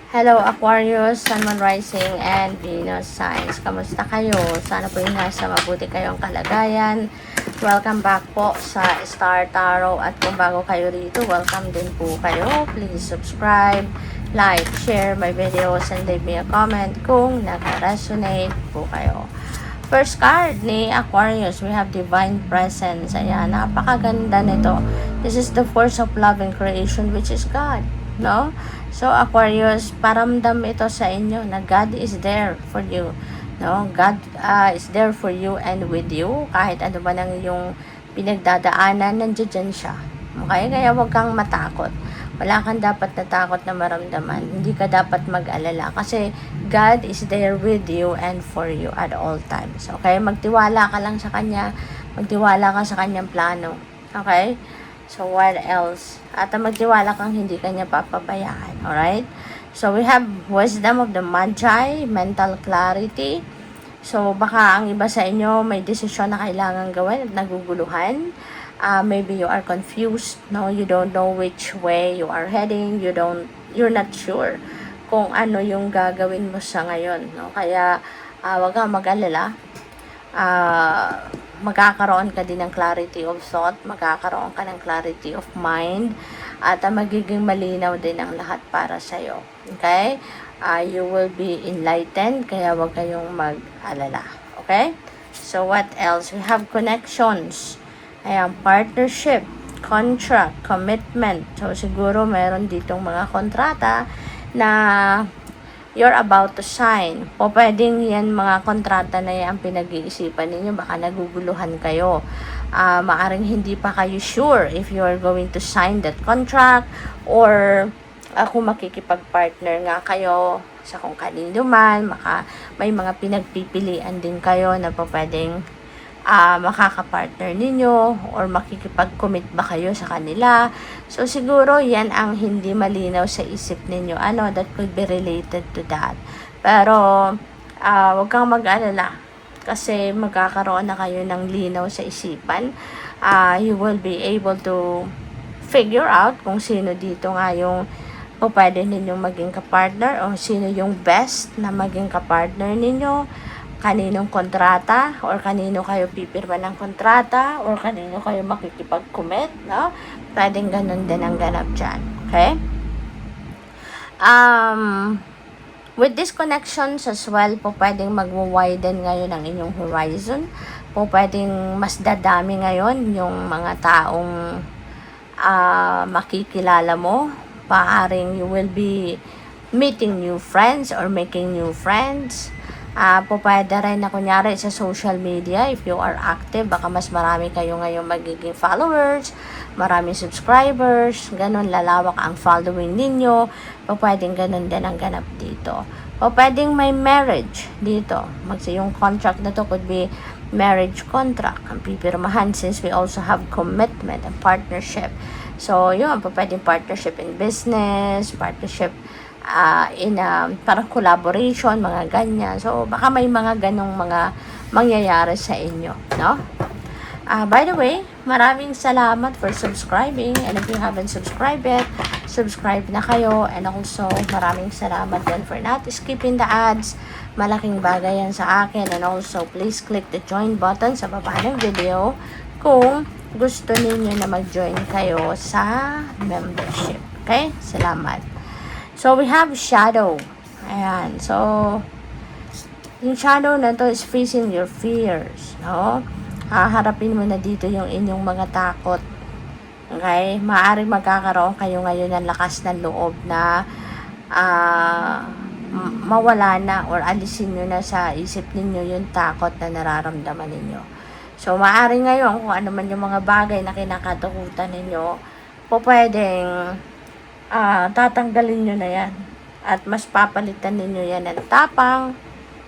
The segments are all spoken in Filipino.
Hello Aquarius, Sun, Moon, Rising, and Venus signs. Kamusta kayo? Sana po yung nasa mabuti kayong kalagayan. Welcome back po sa Star Tarot. At kung bago kayo rito, welcome din po kayo. Please subscribe, like, share my videos, and leave me a comment kung nag-resonate po kayo. First card ni Aquarius, we have Divine Presence. Ayan, napakaganda nito. This is the force of love and creation, which is God. No? So, Aquarius, paramdam ito sa inyo na God is there for you. No? God is there for you and with you. Kahit ano ba nang yung pinagdadaanan, nandiyan siya. Okay? Kaya huwag kang matakot. Wala kang dapat natakot na maramdaman. Hindi ka dapat mag-alala. Kasi God is there with you and for you at all times. Okay? Magtiwala ka lang sa Kanya. Magtiwala ka sa Kanyang plano. Okay? So, what else? At magtiwala kang hindi kanya papabayaan. Alright? So, we have wisdom of the Magi, mental clarity. So, baka ang iba sa inyo may desisyon na kailangan gawin at naguguluhan. Maybe you are confused, no? You don't know which way you are heading. You're not sure kung ano yung gagawin mo sa ngayon, no? Kaya, wag kang mag-alala. Magkakaroon ka din ng clarity of thought, magkakaroon ka ng clarity of mind, at magiging malinaw din ang lahat para sa'yo. Okay? You will be enlightened, kaya wag kayong mag-alala. Okay? So, what else? We have connections. Ayan, partnership, contract, commitment. So, siguro meron ditong mga kontrata na you're about to sign. O pwedeng yan mga kontrata na yan ang pinag-iisipan ninyo. Baka naguguluhan kayo. Maaring hindi pa kayo sure if you're going to sign that contract or kung makikipag-partner nga kayo sa kung kanino man. May mga pinagpipilian din kayo na pa pwedeng makaka-partner ninyo or makikipag-commit ba kayo sa kanila. So, siguro yan ang hindi malinaw sa isip ninyo. That could be related to that. Pero, wag kang mag-alala kasi magkakaroon na kayo ng linaw sa isipan. You will be able to figure out kung sino dito nga yung o pwede ninyong maging kapartner o sino yung best na maging kapartner ninyo. Kaninong kontrata or kanino kayo pipirma ng kontrata or kanino kayo makikipag-commit, no? Pwedeng ganun din ang ganap dyan. Okay? With these connections as well, po pwedeng mag-widen ngayon ang inyong horizon. Po pwedeng mas dadami ngayon yung mga taong makikilala mo. Paaring you will be meeting new friends or making new friends. Pwede rin na kunyari sa social media, if you are active, baka mas marami kayo ngayong magiging followers, maraming subscribers, ganun lalawak ang following ninyo. Pwedeng ganun din ang ganap dito. Pwedeng may marriage dito. Yung contract na to could be marriage contract ang pipirmahan since we also have commitment and partnership. So, yun, pwedeng partnership in business, partnership parang collaboration, mga ganyan. So, baka may mga ganong mga mangyayari sa inyo, no? By the way, maraming salamat for subscribing. And if you haven't subscribed yet, subscribe na kayo. And also, maraming salamat din for not skipping the ads. Malaking bagay yan sa akin. And also, please click the join button sa baba ng video kung gusto ninyo na mag-join kayo sa membership. Okay? Salamat. So, we have shadow. Ayan. So, yung shadow na to is facing your fears. No? Haharapin mo na dito yung inyong mga takot. Okay? Maaaring magkakaroon kayo ngayon ng lakas ng loob na mawala na or alisin nyo na sa isip ninyo yung takot na nararamdaman ninyo. So, maaaring ngayon kung ano man yung mga bagay na kinakatakutan ninyo, pwedeng tatanggalin nyo na yan. At mas papalitan ninyo yan ng tapang.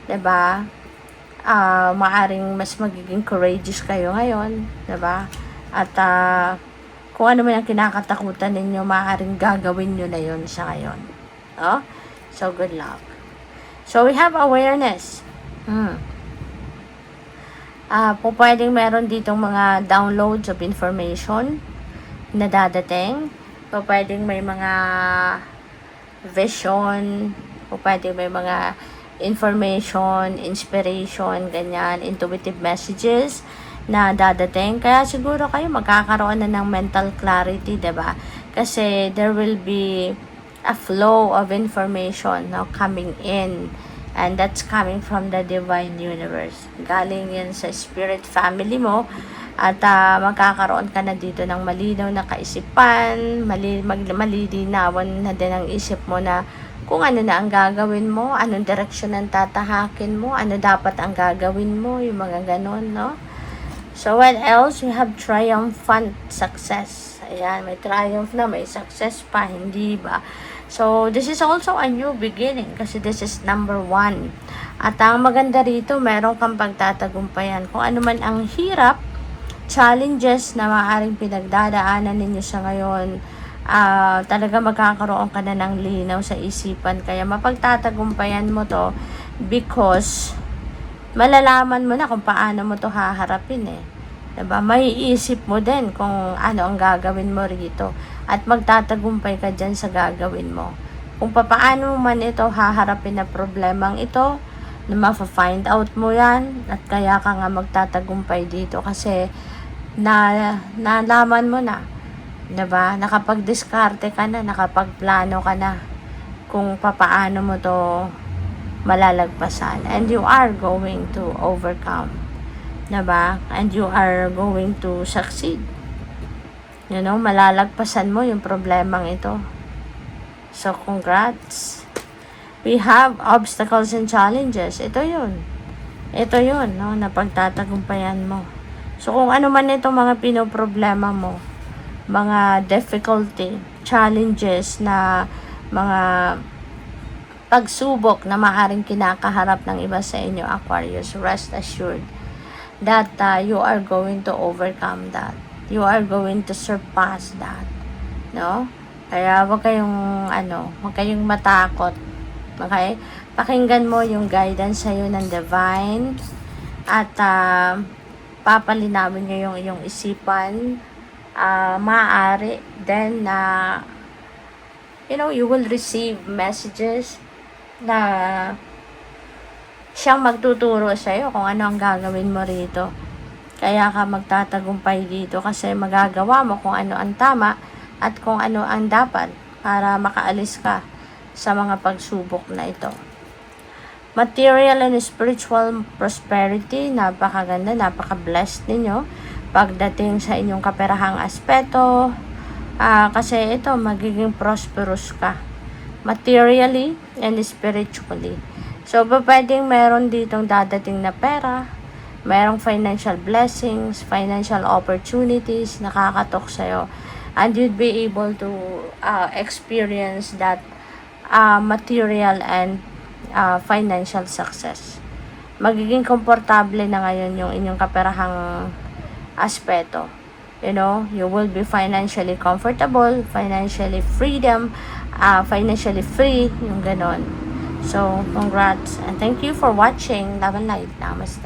Diba? Maaring mas magiging courageous kayo ngayon. Diba? At kung ano man ang kinakatakutan ninyo, maaring gagawin nyo na yun sa ngayon. Oh? So, good luck. So, we have awareness. Pwedeng meron ditong mga downloads of information na dadating. Pwedeng may mga vision, o pwede may mga information, inspiration, ganyan, intuitive messages na dadating. Kaya siguro kayo magkakaroon na ng mental clarity, 'di ba? Kasi there will be a flow of information now coming in, and that's coming from the divine universe. Galing yan sa spirit family mo, at magkakaroon ka na dito ng malinaw na kaisipan, malilinawan na din ang isip mo na kung ano na ang gagawin mo, anong direksyon ang tatahakin mo, ano dapat ang gagawin mo, yung mga ganon, no? So, what else? We have triumphant success. Ayan, may triumph na, may success pa, hindi ba? So, this is also a new beginning kasi this is number 1. At ang maganda rito, meron kang pagtatagumpayan. Kung ano man ang hirap, challenges na maaaring pinagdadaanan ninyo sa ngayon, talaga magkakaroon ka na ng linaw sa isipan. Kaya mapagtatagumpayan mo to because malalaman mo na kung paano mo to haharapin eh. Diba? May isip mo din kung ano ang gagawin mo rito. At magtatagumpay ka dyan sa gagawin mo. Kung paano man ito haharapin na problemang ito, na ma-find out mo yan, at kaya ka nga magtatagumpay dito kasi nalaman mo na. Diba? Nakapag-diskarte ka na, nakapagplano ka na kung paano mo to malalagpasan, and you are going to overcome, diba? And you are going to succeed. Malalagpasan mo yung problemang ito. So, congrats. We have obstacles and challenges. Ito yun, no, na pagtatagumpayan mo. So, kung ano man itong mga pinoproblema mo, mga difficulty, challenges na mga pagsubok na maaring kinakaharap ng iba sa inyo, Aquarius, rest assured that you are going to overcome that. You are going to surpass that. No? Kaya wag kayong matakot. Okay? Pakinggan mo yung guidance sa'yo ng divine, at papalinawin nyo yung iyong isipan. Maaari then you will receive messages na siyang magtuturo sa iyo kung ano ang gagawin mo rito. Kaya ka magtatagumpay dito kasi magagawa mo kung ano ang tama at kung ano ang dapat para makaalis ka sa mga pagsubok na ito. Material and spiritual prosperity, napakaganda, napaka-blessed ninyo pagdating sa inyong kaperahang aspeto, kasi ito magiging prosperous ka materially and spiritually. So, pwedeng meron ditong dadating na pera, merong financial blessings, financial opportunities, nakakatok sa'yo. And you'd be able to experience that material and financial success. Magiging komportable na ngayon yung inyong kaperahang aspeto. You will be financially comfortable, financially financially free, yung ganon. So, congrats and thank you for watching. Love and light. Namaste.